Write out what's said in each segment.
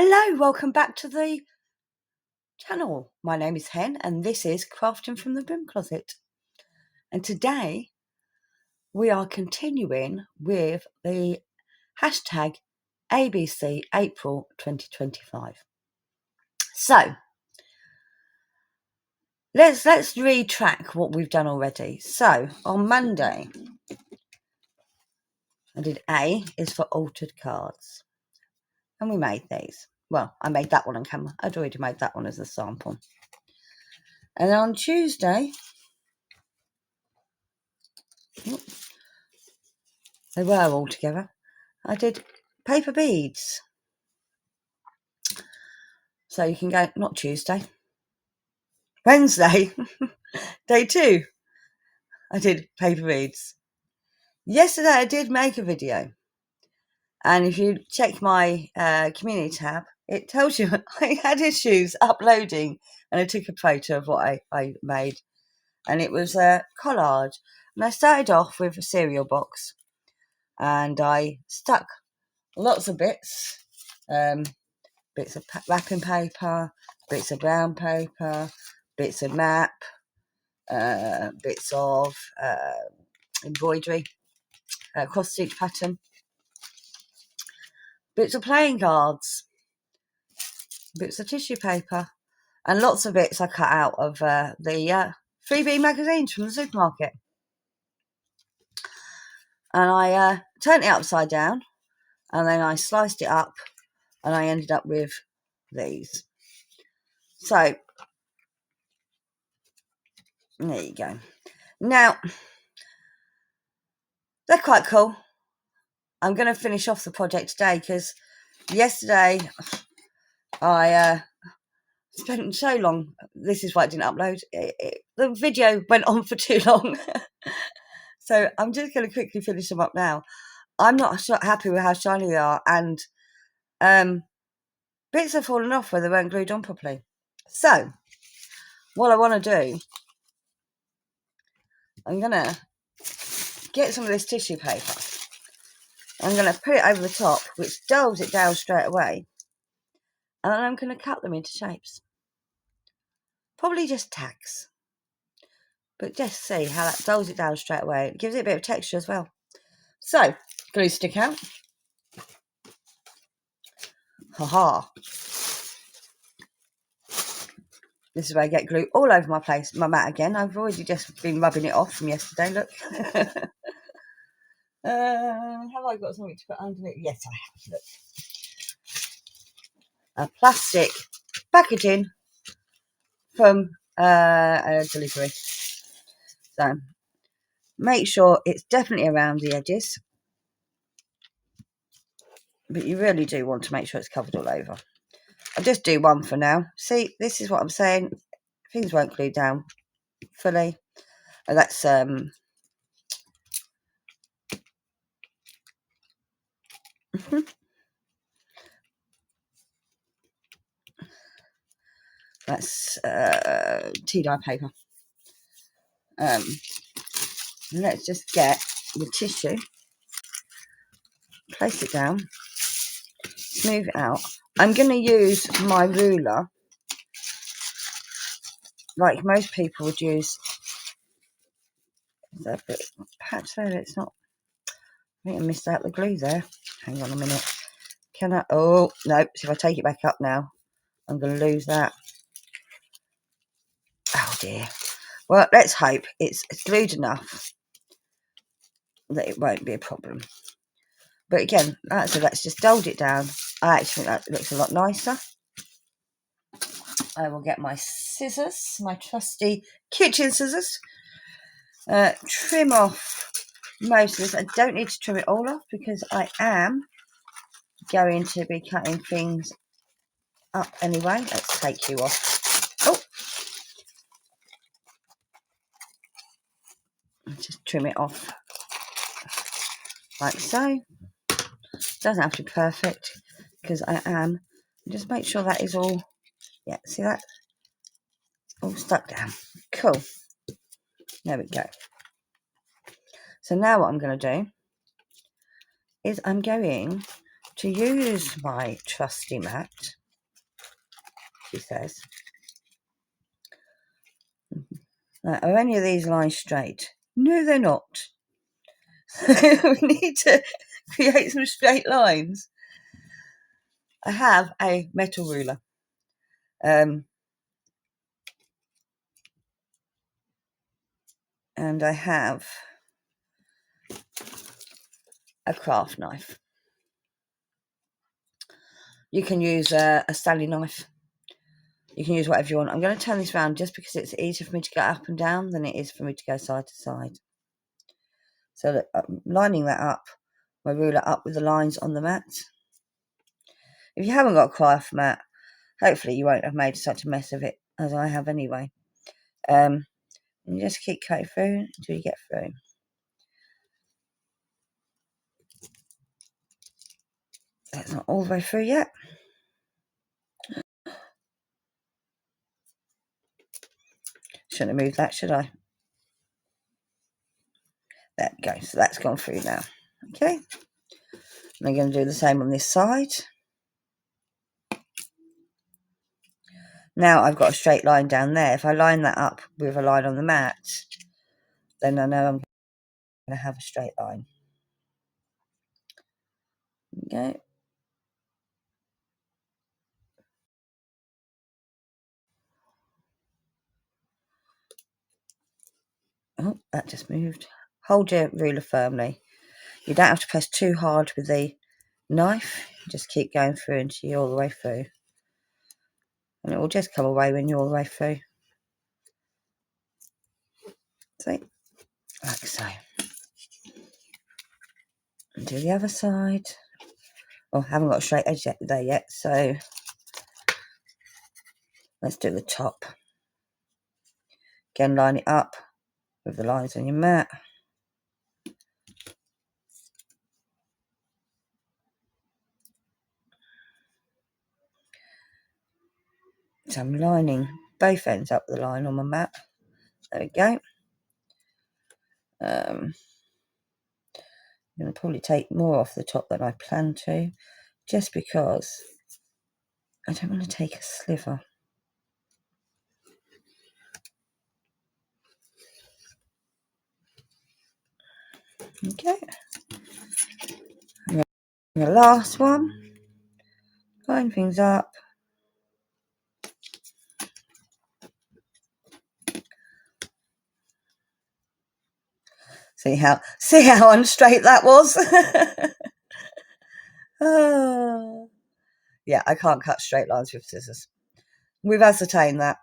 Hello, welcome back to the channel. My name is Hen and this is Crafting from the Broom Closet. And today we are continuing with the hashtag ABC April 2025. So let's retrack what we've done already. So on Monday I did A is for altered cards. And we made these. Well, I made that one on camera. I'd already made that one as a sample. And then on Tuesday, they were all together, I did paper beads. So you can go, not Tuesday, Wednesday, day 2, I did paper beads. Yesterday I did make a video. And if you check my community tab, it tells you I had issues uploading. And I took a photo of what I made. And it was a collage. And I started off with a cereal box. And I stuck lots of bits. Bits of wrapping paper, bits of brown paper, bits of map, bits of embroidery, cross stitch pattern, bits of playing cards, bits of tissue paper, and lots of bits I cut out of the freebie magazines from the supermarket. And I turned it upside down, and then I sliced it up, and I ended up with these. So there you go. Now, they're quite cool. I'm going to finish off the project today because yesterday I spent so long. This is why I didn't upload. The video went on for too long. So I'm just going to quickly finish them up now. I'm not happy with how shiny they are, and bits have fallen off where they weren't glued on properly. So what I want to do, I'm going to get some of this tissue paper. I'm going to put it over the top, which dulls it down straight away. And then I'm going to cut them into shapes. Probably just tags. But just see how that dulls it down straight away. It gives it a bit of texture as well. So, glue stick out. Ha-ha. This is where I get glue all over my mat again. I've already just been rubbing it off from yesterday, look. Have I got something to put underneath? Yes, I have, look. A plastic packaging from a delivery. So, make sure it's definitely around the edges. But you really do want to make sure it's covered all over. I'll just do one for now. See, this is what I'm saying. Things won't glue down fully. Oh, that's that's tea dye paper. Let's just get the tissue, place it down, smooth it out. I'm going to use my ruler, like most people would use. There's a bit patch there. It's not. I think I missed out the glue there. Hang on a minute. Can I? Oh no! So if I take it back up now, I'm going to lose that. Oh dear. Well, let's hope it's glued enough that it won't be a problem. But again, so let's just dulled it down. I actually think that looks a lot nicer. I will get my scissors, my trusty kitchen scissors. Trim off most of this. I don't need to trim it all off because I am going to be cutting things up anyway. Let's take you off. Oh, just trim it off like so. Doesn't have to be perfect because I am. Just make sure that is all. Yeah, see that? All stuck down. Cool. There we go. So now what I'm going to do is I'm going to use my trusty mat, she says, are any of these lines straight? No, they're not. We need to create some straight lines. I have a metal ruler. And I have a craft knife. You can use a Stanley knife. You can use whatever you want. I'm going to turn this around just because it's easier for me to go up and down than it is for me to go side to side. So that I'm lining that up, my ruler up with the lines on the mat. If you haven't got a craft mat, hopefully you won't have made such a mess of it as I have anyway. And you just keep cutting through until you get through. That's not all the way through yet. Shouldn't have moved that, should I? There we go. So that's gone through now. Okay. And I'm going to do the same on this side. Now I've got a straight line down there. If I line that up with a line on the mat, then I know I'm going to have a straight line. Okay. Oh, that just moved. Hold your ruler firmly. You don't have to press too hard with the knife. Just keep going through until you're all the way through. And it will just come away when you're all the way through. See? Like so. And do the other side. Oh, I haven't got a straight edge there yet, so let's do the top. Again, line it up with the lines on your mat. So I'm lining both ends up with the line on my mat. There we go. I'm going to probably take more off the top than I plan to, just because I don't want to take a sliver. Okay. And the last one. Line things up. See how unstraight that was? Oh. Yeah, I can't cut straight lines with scissors. We've ascertained that.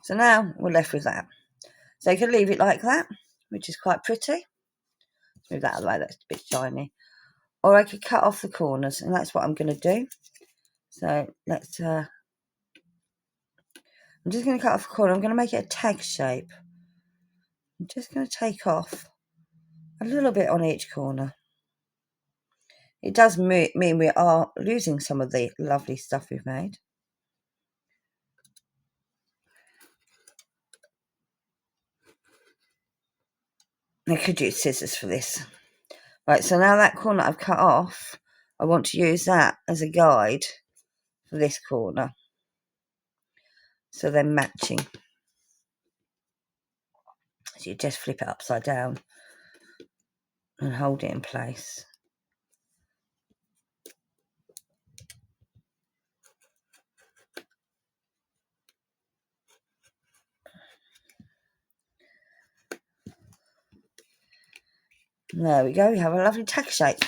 So now we're left with that. So you can leave it like that, which is quite pretty. Let's move that out of the way, that's a bit shiny. Or I could cut off the corners, and that's what I'm going to do. So let's, I'm just going to cut off the corner. I'm going to make it a tag shape. I'm just going to take off a little bit on each corner. It does mean we are losing some of the lovely stuff we've made. I could use scissors for this. Right, so now that corner I've cut off, I want to use that as a guide for this corner. So they're matching. So you just flip it upside down and hold it in place. There we go, we have a lovely tag shape.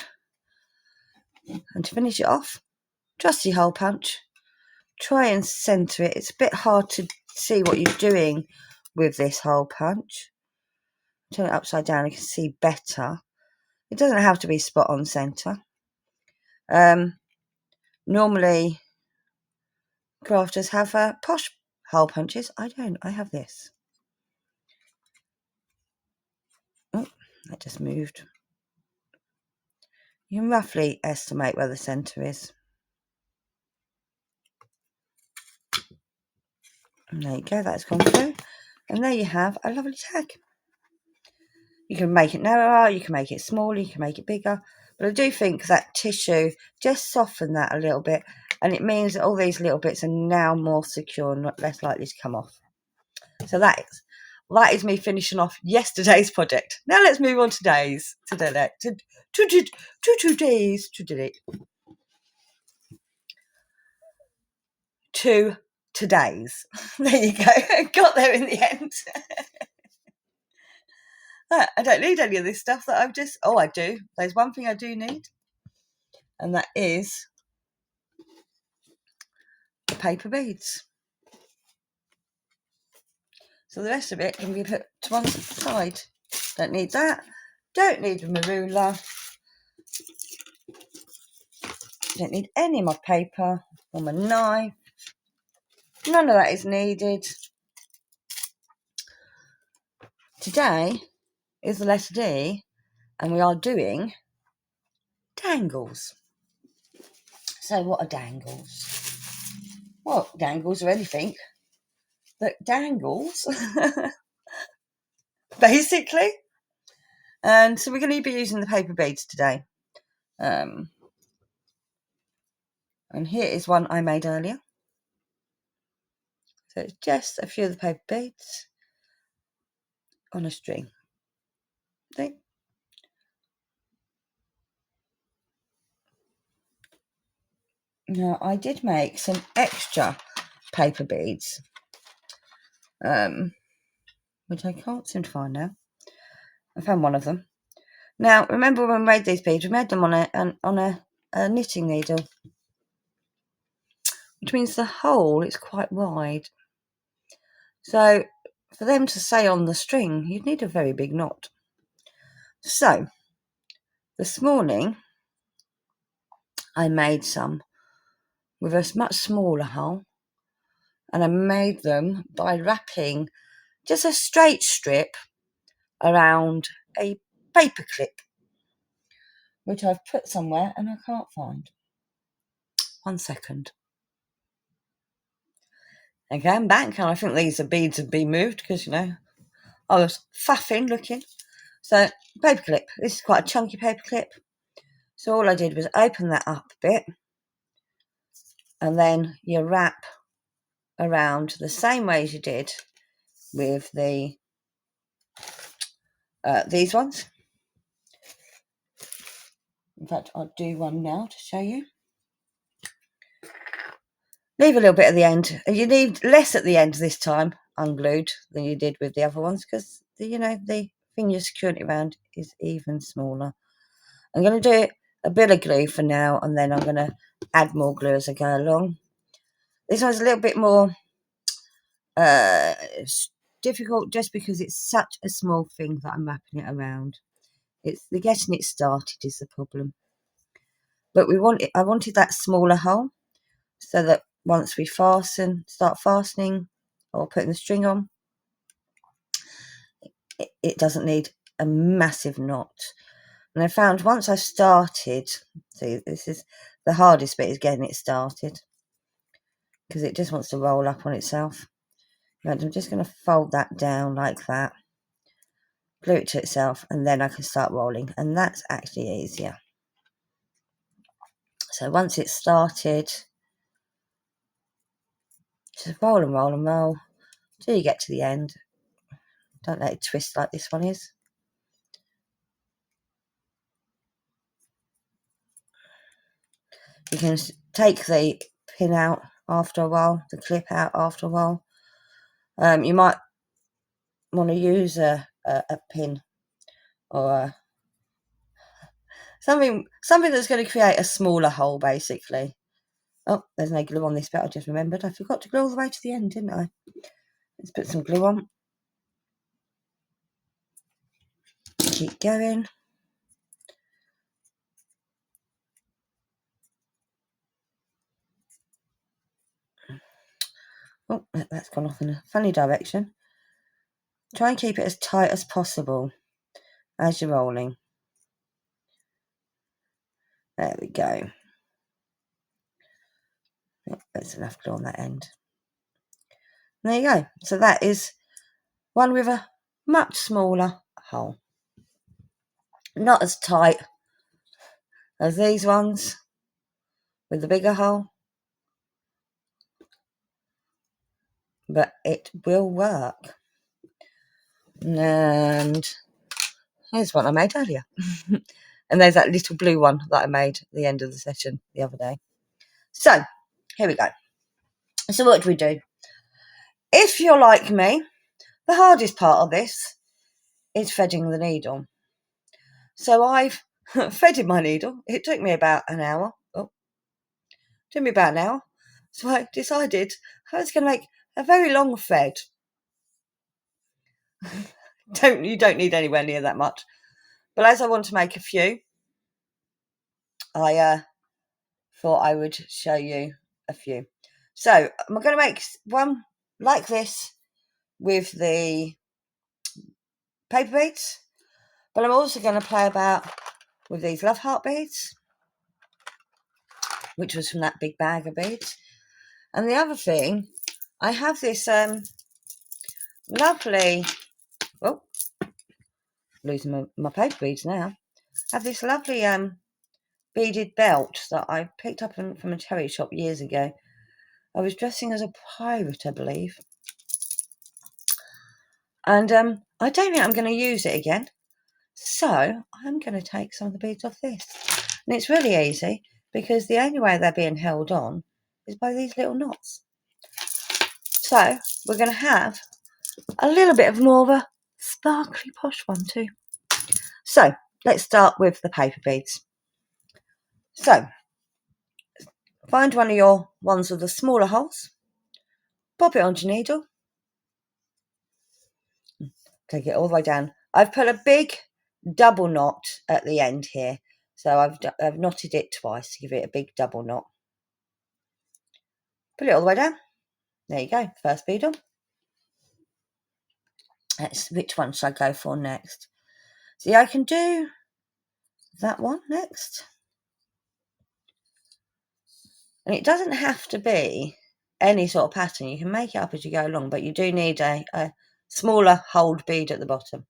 And to finish it off, trusty hole punch. Try and centre it. It's a bit hard to see what you're doing with this hole punch. Turn it upside down, you can see better. It doesn't have to be spot on centre. Normally, crafters have posh hole punches. I don't. I have this. Oh, that just moved. You can roughly estimate where the centre is. And there you go, that's gone through. And there you have a lovely tag. You can make it narrower, you can make it smaller, you can make it bigger. But I do think that tissue just softened that a little bit, and it means that all these little bits are now more secure and less likely to come off. So that is me finishing off yesterday's project. Now let's move on to today's. There you go. Got there in the end. I don't need any of this stuff that I've just... Oh, I do. There's one thing I do need, and that is the paper beads. So the rest of it can be put to one side. Don't need that. Don't need my ruler. Don't need any of my paper or my knife. None of that is needed. Today is the letter D, and we are doing dangles. So what are dangles? Well, dangles are anything that dangles, basically. And so we're going to be using the paper beads today. And here is one I made earlier. So it's just a few of the paper beads on a string. See? Now, I did make some extra paper beads, which I can't seem to find now. I found one of them. Now, remember when we made these beads, we made them on a knitting needle, which means the hole is quite wide. So, for them to stay on the string, you'd need a very big knot. So, this morning, I made some with a much smaller hole, and I made them by wrapping just a straight strip around a paper clip, which I've put somewhere and I can't find. 1 second. Okay, I'm back, and I think these beads have been moved because, I was faffing looking. So, paper clip. This is quite a chunky paper clip. So all I did was open that up a bit, and then you wrap around the same way as you did with the these ones. In fact, I'll do one now to show you. Leave a little bit at the end. You need less at the end this time, unglued, than you did with the other ones, because the thing you're securing it around is even smaller. I'm going to do a bit of glue for now, and then I'm going to add more glue as I go along. This one's a little bit more difficult just because it's such a small thing that I'm wrapping it around. It's the getting it started is the problem. But I wanted that smaller hole so that once we start fastening or putting the string on, it doesn't need a massive knot. And I found once I started, see, this is the hardest bit, is getting it started, because it just wants to roll up on itself. And I'm just going to fold that down like that, glue it to itself, and then I can start rolling, and that's actually easier. So once it's started, just roll and roll and roll till you get to the end. Don't let it twist like this one is. You can take the pin out after a while, the clip out after a while. You might want to use a pin or something that's going to create a smaller hole, basically. Oh, there's no glue on this bit. I just remembered I forgot to glue all the way to the end, didn't I? Let's put some glue on. Keep going. Oh, that's gone off in a funny direction. Try and keep it as tight as possible as you're rolling. There we go. There's enough glue on that end. There you go. So that is one with a much smaller hole. Not as tight as these ones with the bigger hole, but it will work. And here's one I made earlier. And there's that little blue one that I made at the end of the session the other day. So here we go. So what do? If you're like me, the hardest part of this is threading the needle. So I've threaded my needle. It took me about an hour. So I decided I was going to make a very long thread. You don't need anywhere near that much. But as I want to make a few, I thought I would show you a few. So I'm going to make one like this with the paper beads, but I'm also going to play about with these love heart beads, which was from that big bag of beads. And the other thing, I have this lovely, losing my paper beads now. I have this lovely beaded belt that I picked up from a charity shop years ago. I was dressing as a pirate, I believe. And I don't think I'm going to use it again. So I'm going to take some of the beads off this. And it's really easy because the only way they're being held on is by these little knots. So we're going to have a little bit of more of a sparkly posh one too. So let's start with the paper beads. So find one of your ones with the smaller holes, pop it onto your needle, take it all the way down. I've put a big double knot at the end here, so I've knotted it twice to give it a big double knot. Put it all the way down. There you go, first bead on. Which one should I go for next? See, I can do that one next. And it doesn't have to be any sort of pattern. You can make it up as you go along, but you do need a smaller hold bead at the bottom.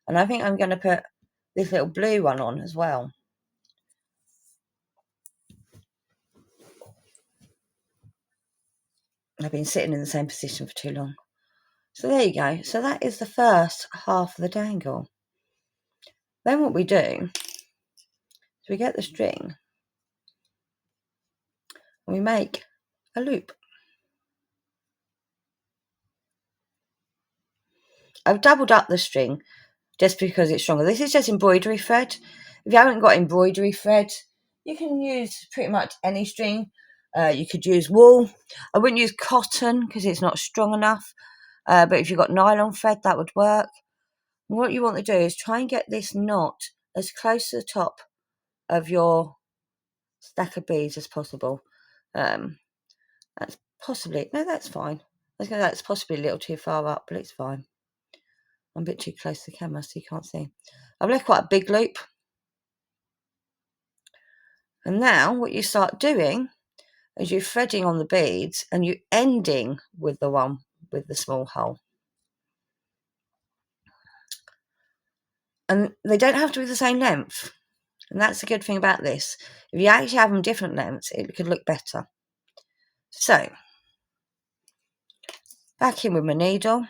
And I think I'm going to put this little blue one on as well. I've been sitting in the same position for too long. So there you go. So that is the first half of the dangle. Then what we do is we get the string and we make a loop. I've doubled up the string just because it's stronger. This is just embroidery thread. If you haven't got embroidery thread, you can use pretty much any string. You could use wool. I wouldn't use cotton because it's not strong enough. But if you've got nylon thread, that would work. And what you want to do is try and get this knot as close to the top of your stack of beads as possible. That's possibly, no, that's fine. That's possibly a little too far up, but it's fine. I'm a bit too close to the camera so you can't see. I've left quite a big loop. And now what you start doing is you're threading on the beads and you're ending with the one with the small hole. And they don't have to be the same length. And that's the good thing about this. If you actually have them different lengths, it could look better. So, back in with my needle.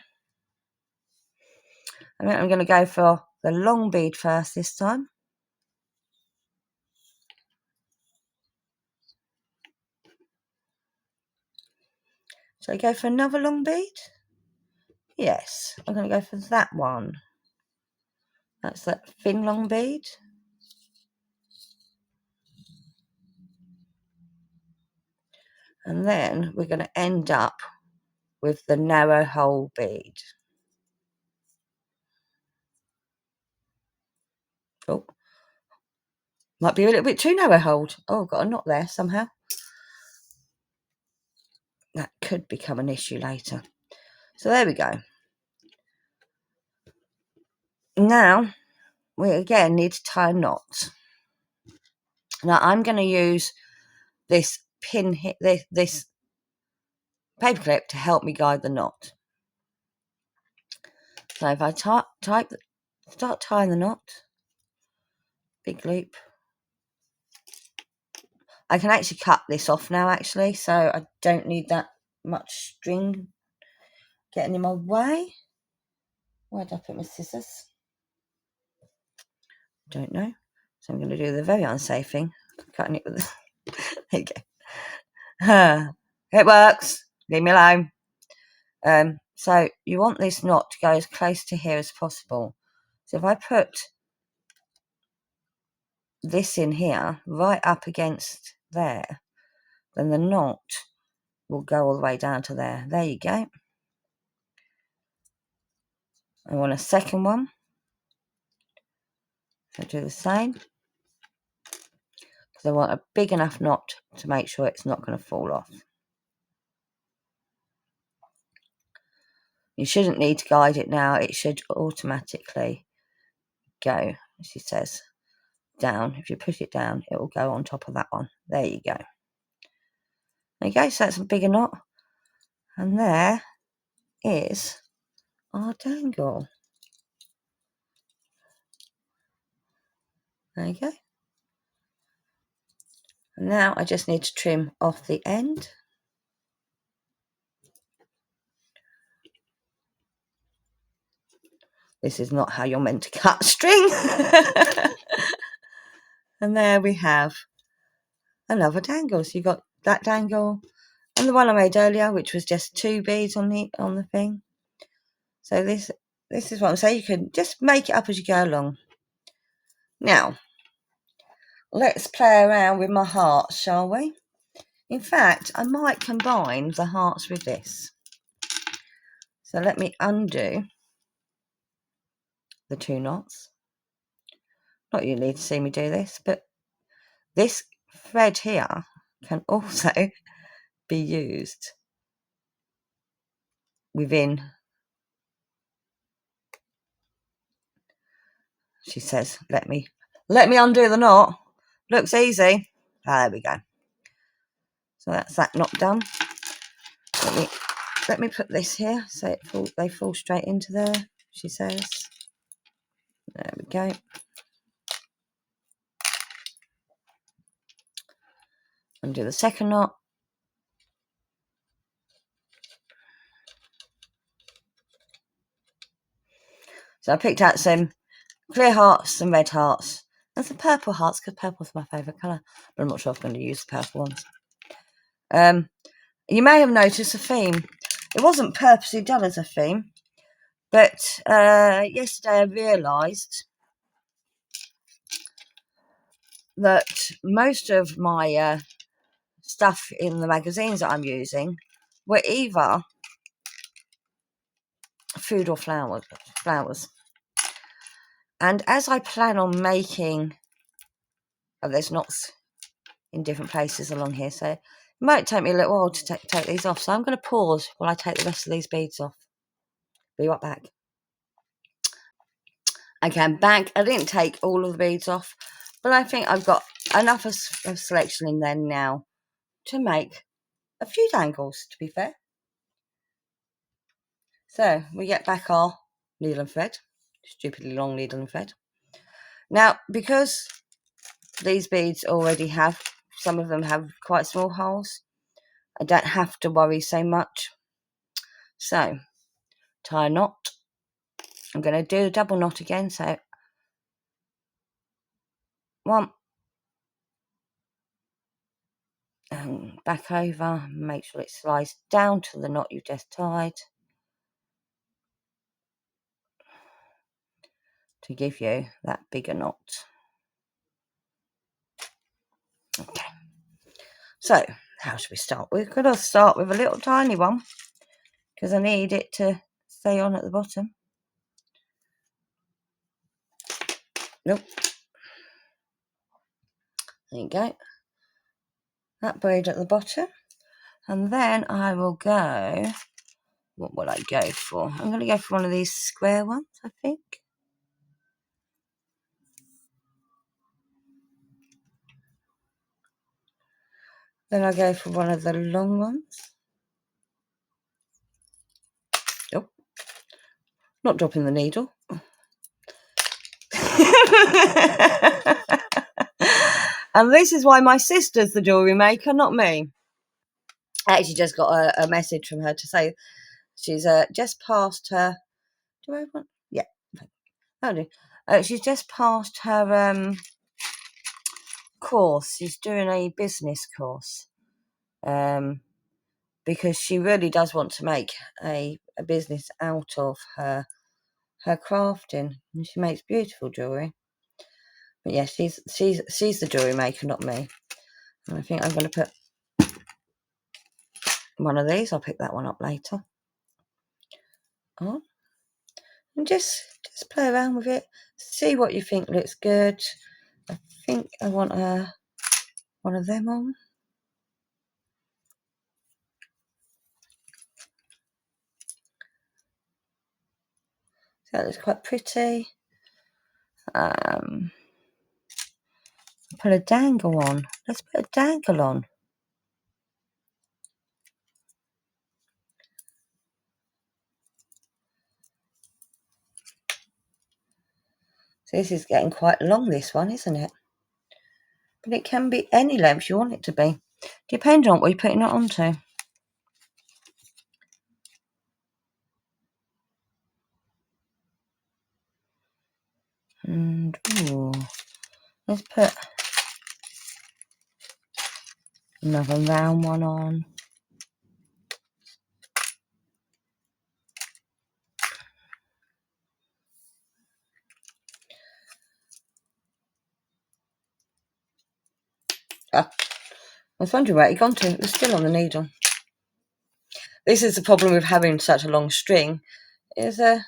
I'm going to go for the long bead first this time. So I go for another long bead? Yes, I'm going to go for that one. That's that thin long bead. And then we're going to end up with the narrow hole bead. Oh, might be a little bit too narrow hold. Oh, got a knot there somehow. That could become an issue later. So there we go. Now we again need to tie a knot. Now I'm going to use this pin, this paper clip to help me guide the knot. So if I start tying the knot, big loop. I can actually cut this off now, actually, so I don't need that much string getting in my way. Where did I put my scissors? Don't know. So I'm going to do the very unsafe thing, cutting it with there you go. It works. Leave me alone. So you want this knot to go as close to here as possible. So if I put this in here, right up against there, then the knot will go all the way down to there. There you go. I want a second one. So do the same. Because I want a big enough knot to make sure it's not going to fall off. You shouldn't need to guide it now. It should automatically go, as she says, down. If you push it down, it will go on top of that one. There you go. There you go. So that's a bigger knot. And there is our dangle. There you go. And now I just need to trim off the end. This is not how you're meant to cut string. And there we have another dangle. So you got that dangle and the one I made earlier, which was just 2 beads on the thing. So this is what I'm saying. You can just make it up as you go along. Now, let's play around with my hearts, shall we? In fact, I might combine the hearts with this. So let me undo the 2 knots. Not you need to see me do this, but this thread here can also be used within, she says, let me undo the knot. Looks easy. There we go. So that's that knot done. Let me put this here so they fall straight into there, she says. There we go. Undo the second knot. So I picked out some clear hearts, some red hearts, and some purple hearts, because purple's my favourite colour, but I'm not sure if I'm going to use the purple ones. You may have noticed a theme. It wasn't purposely done as a theme, but yesterday I realised that most of my stuff in the magazines that I'm using were either food or flowers. And as I plan on making, there's knots in different places along here, so it might take me a little while to take these off. So I'm going to pause while I take the rest of these beads off. Be right back. Okay, I'm back. I didn't take all of the beads off, but I think I've got enough of selection in there now to make a few dangles, to be fair. So we get back our needle and thread, stupidly long needle and thread. Now, because these beads already have, some of them have quite small holes, I don't have to worry so much. So, tie a knot. I'm going to do a double knot again, so 1, and back over, make sure it slides down to the knot you've just tied to give you that bigger knot. Okay, so how should we start? We're going to start with a little tiny one because I need it to stay on at the bottom. Nope. There you go. That braid at the bottom. And then I will go, what will I go for? I'm going to go for one of these square ones, I think. Then I'll go for one of the long ones. Oh, Not dropping the needle. And this is why my sister's the jewellery maker, not me. I actually just got a message from her to say she's just passed her. Do I want? Yeah. Oh, do. She's just passed her course. She's doing a business course because she really does want to make a business out of her crafting, and she makes beautiful jewellery. But yeah, she's the jewellery maker, not me. And I think I'm going to put one of these. I'll pick that one up later. On and just play around with it. See what you think looks good. I think I want one of them on. So that looks quite pretty. Put a dangle on. Let's put a dangle on. So this is getting quite long, this one, isn't it? But it can be any length you want it to be. Depending on what you're putting it onto. And ooh, let's put another round one on. I was wondering where it gone to. It was still on the needle. This is the problem with having such a long string. And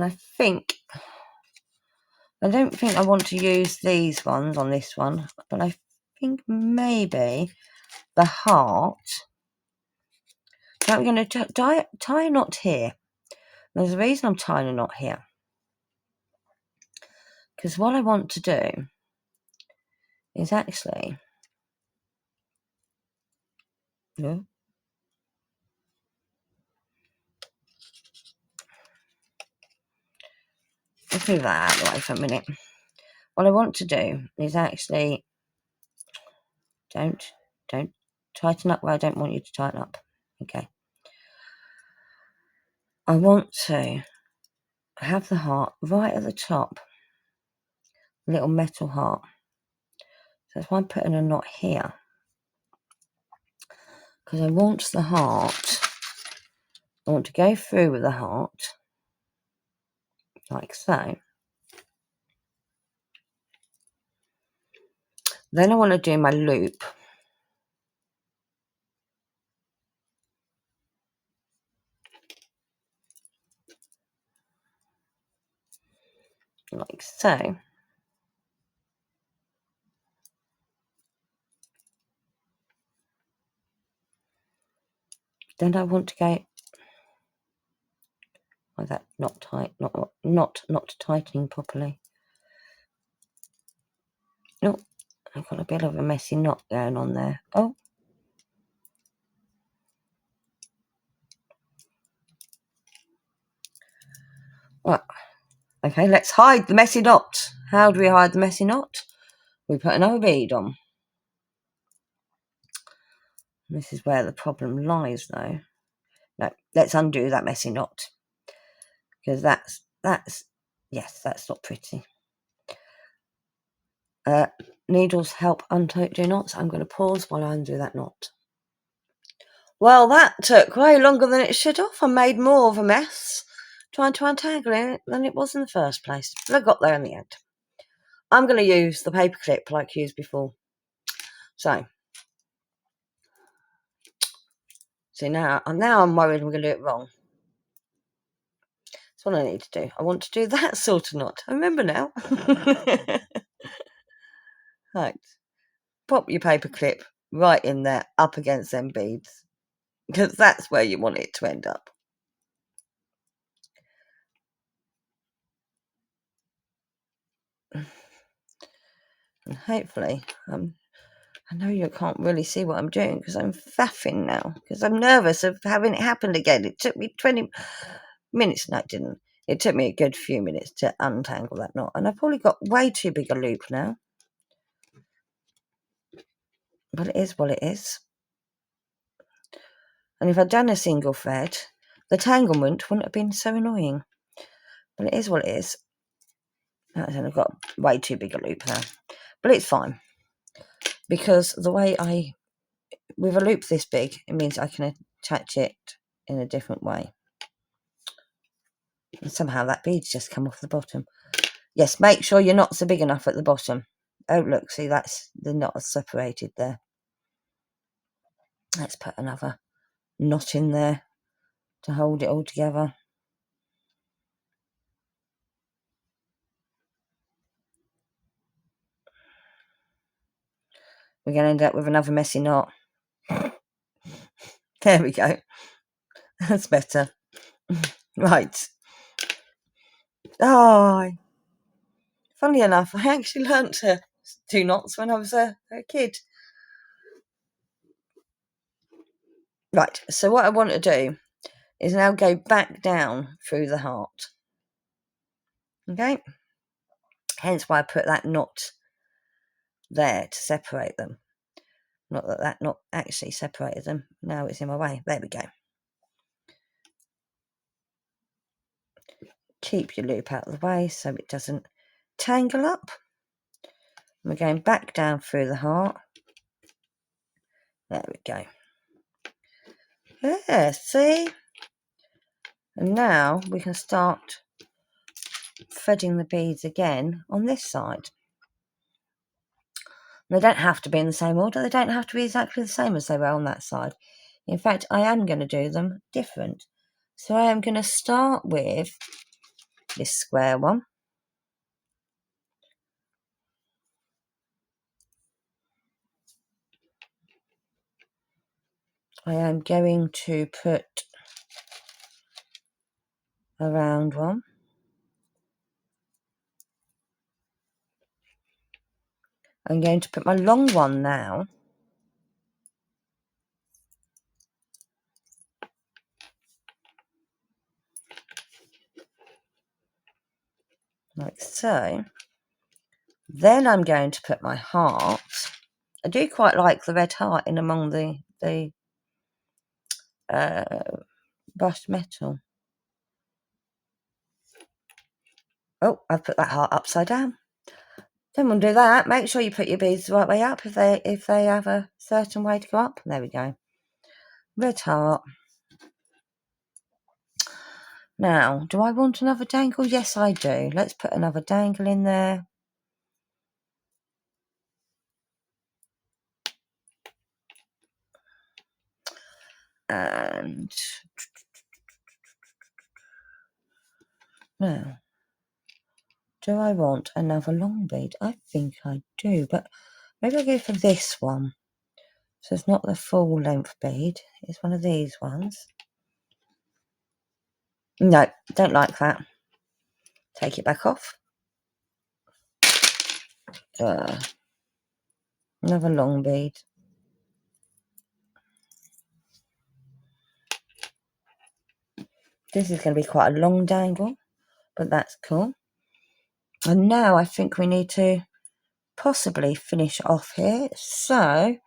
I don't think I want to use these ones on this one, but I think maybe the heart. So I'm going to tie a knot here. There's a reason I'm tying a knot here. Because what I want to do is actually... Let's move that out of the way for a minute. What I want to do is actually... Don't tighten up where I don't want you to tighten up. Okay. I want to have the heart right at the top. Little metal heart. So that's why I'm putting a knot here. Because I want the heart... I want to go through with the heart. Like so. Then I want to do my loop. Like so. Then I want to go like that, not tight, not tightening properly. Oh, I've got a bit of a messy knot going on there. Oh. Right. Okay, let's hide the messy knot. How do we hide the messy knot? We put another bead on. This is where the problem lies, though. No, let's undo that messy knot. Because that's not pretty. Needles help undo knots. I'm going to pause while I undo that knot. Well, that took way longer than it should have. I made more of a mess trying to untangle it than it was in the first place. But I got there in the end. I'm going to use the paper clip like used before. So, see now I'm worried we're going to do it wrong. That's what I need to do. I want to do that sort of knot. I remember now. Right. Pop your paper clip right in there, up against them beads. Because that's where you want it to end up. And hopefully, I know you can't really see what I'm doing because I'm faffing now. Because I'm nervous of having it happen again. It took me minutes. No, it didn't. It took me a good few minutes to untangle that knot, and I've probably got way too big a loop now. But it is what it is. And if I'd done a single thread, the tanglement wouldn't have been so annoying. But it is what it is. I've got way too big a loop now. But it's fine. Because the way with a loop this big, it means I can attach it in a different way. And somehow that bead's just come off the bottom. Yes, make sure your knots are big enough at the bottom. Oh, look, see, that's the knot separated there. Let's put another knot in there to hold it all together. We're going to end up with another messy knot. There we go. That's better. Right. Oh, funny enough, I actually learnt to do knots when I was a kid. Right, so what I want to do is now go back down through the heart. Okay? Hence why I put that knot there to separate them. Not that that knot actually separated them. Now it's in my way. There we go. Keep your loop out of the way so it doesn't tangle up. We're going back down through the heart. There we go. Yeah, see? And now we can start threading the beads again on this side. They don't have to be in the same order. They don't have to be exactly the same as they were on that side. In fact, I am going to do them different. So I am going to start with this square one. I am going to put a round one. I'm going to put my long one now. Like so. Then I'm going to put my heart. I do quite like the red heart in among the brushed metal. Oh, I've put that heart upside down. Don't want to do that. Make sure you put your beads the right way up if they have a certain way to go up. There we go. Red heart. Now, do I want another dangle? Yes, I do. Let's put another dangle in there. And now, do I want another long bead? I think I do, but maybe I'll go for this one. So it's not the full length bead. It's one of these ones. No, don't like that. Take it back off. Another long bead. This is going to be quite a long dangle, but that's cool. And now I think we need to possibly finish off here. So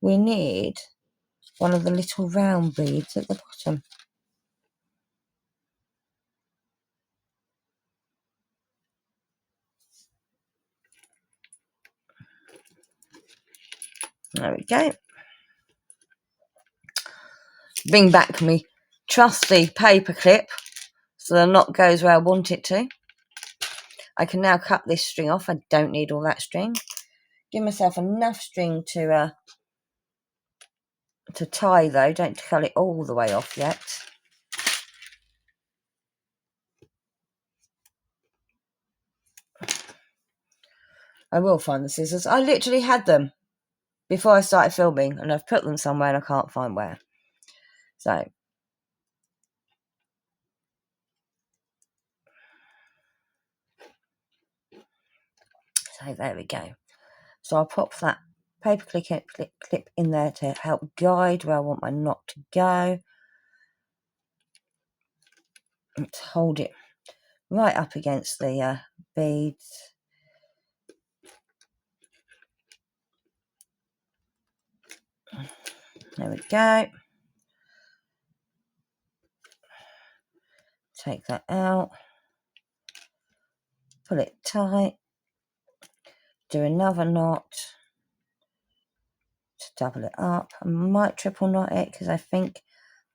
we need one of the little round beads at the bottom. There we go. Bring back me trusty paper clip so the knot goes where I want it to. I can now cut this string off. I don't need all that string. Give myself enough string to tie though. Don't cut it all the way off yet. I will find the scissors. I literally had them before I started filming and I've put them somewhere and I can't find where. So there we go. So I'll pop that paper clip in there to help guide where I want my knot to go. Let's hold it right up against the beads. There we go. Take that out. Pull it tight. Do another knot to double it up. I might triple knot it because I think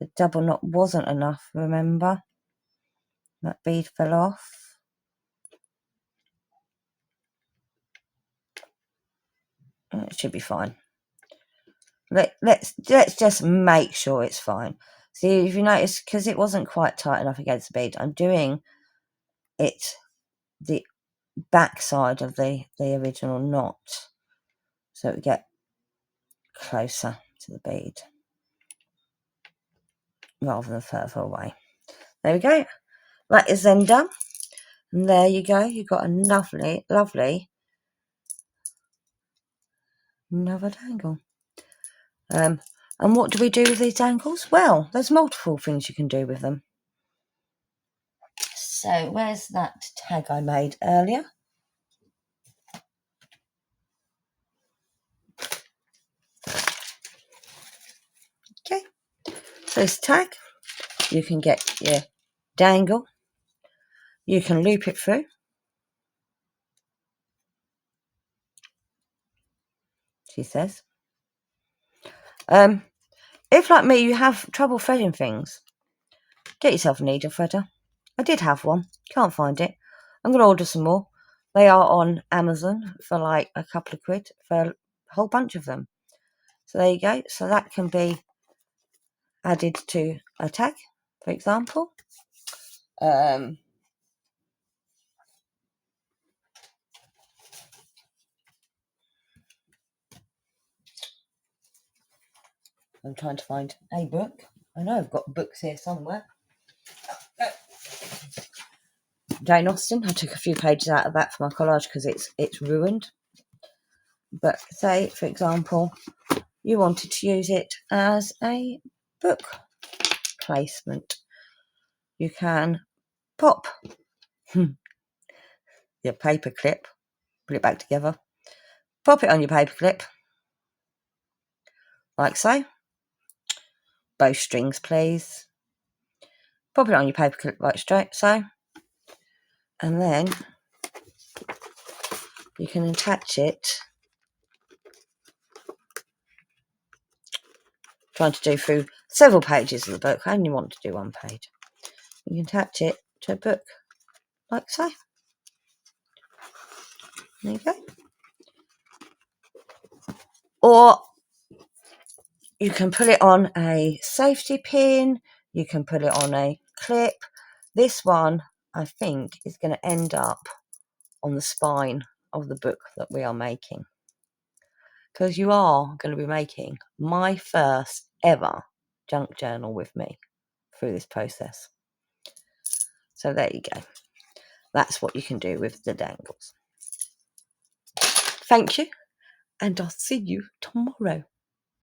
the double knot wasn't enough, remember? That bead fell off. It should be fine. Let's just make sure it's fine. See, if you notice, because it wasn't quite tight enough against the bead, I'm doing it the back side of the original knot so it would get closer to the bead rather than further away. There we go. That is then done. And there you go. You've got a lovely, lovely another dangle. And what do we do with these dangles? Well, there's multiple things you can do with them. So where's that tag I made earlier? Okay, so this tag, you can get your dangle, you can loop it through. She says. If, like me, you have trouble threading things, get yourself a needle threader. I did have one, can't find it. I'm going to order some more. They are on Amazon for like a couple of quid for a whole bunch of them. So there you go. So that can be added to a tag, for example. I'm trying to find a book. I know I've got books here somewhere. Jane Austen. I took a few pages out of that for my collage because it's ruined. But say, for example, you wanted to use it as a book placement. You can pop your paper clip, put it back together, pop it on your paper clip, like so. Both strings, please. Pop it on your paper clip like straight so. And then you can attach it. Trying to do through several pages of the book. I only want to do one page. You can attach it to a book like so. There you go. Or you can put it on a safety pin. You can put it on a clip. This one, I think, is going to end up on the spine of the book that we are making. Because you are going to be making my first ever junk journal with me through this process. So there you go. That's what you can do with the dangles. Thank you, and I'll see you tomorrow.